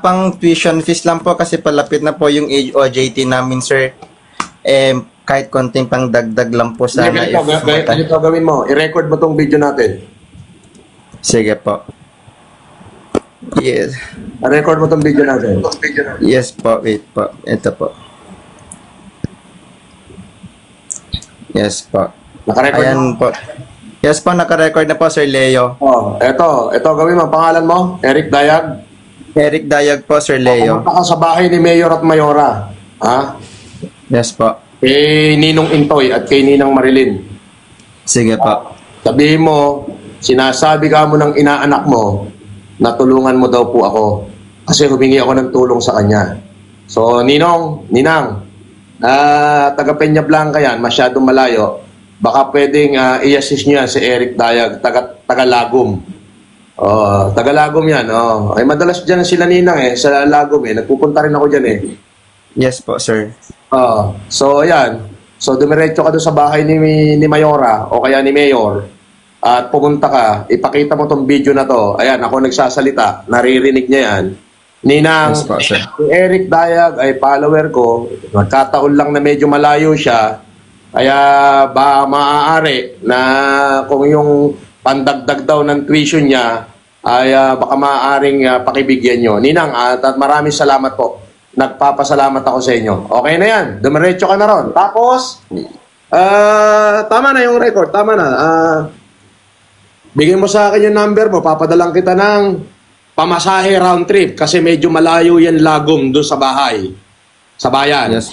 Pang tuition fees lang po kasi palapit na po yung age OJT namin, sir. Kahit konting pang dagdag lang po sana. Ganito gawin mo. I-record mo tong video natin. Sige po. Yes. I-record mo tong video natin. Yes po, wait po. Ito po. Yes po. Naka-record Ayan mo? po. Yes po, naka-record na po, Sir Leo. Oh, ito gawin mo. Pangalan mo? Eric Dayag? Eric Dayag po, Sir Leo. Pumunta ka sa bahay ni Mayor at Mayora. Ha? Yes po. Kay Ninong Intoy at kay Ninang Marilyn. Sige po. Sabihin mo, sinasabi ka mo ng inaanak mo na tulungan mo daw po ako. Kasi humingi ako ng tulong sa kanya. So, Ninong, Ninang, taga Peña Blanca yan, masyadong malayo. Baka pwedeng i-assist nyo yan si Eric Dayag, taga Lagom. Taga Lagom yan. Ay madalas dyan sila Ninang sa Lagom Nagpupunta rin ako dyan Yes po, sir. So, ayan. So, dumiretso ka doon sa bahay ni Mayora o kaya ni Mayor at pumunta ka, ipakita mo tong video na to. Ayan, ako nagsasalita. Naririnig niya yan. Ninang, Yes po, sir. si Eric Dayag ay follower ko. Nagkataon lang na medyo malayo siya. Kaya ba maaari na kung yung pandagdag daw ng tuition niya ay baka maaaring pakibigyan nyo. Ninang, at maraming salamat po. Nagpapasalamat ako sa inyo. Okay na yan. Dumiretso ka na ron. Tapos, tama na yung record. Tama na. Bigyan mo sa akin yung number mo. Papadalang kita ng pamasahe round trip kasi medyo malayo yan Lagom doon sa bahay. Sa bayan. Yes.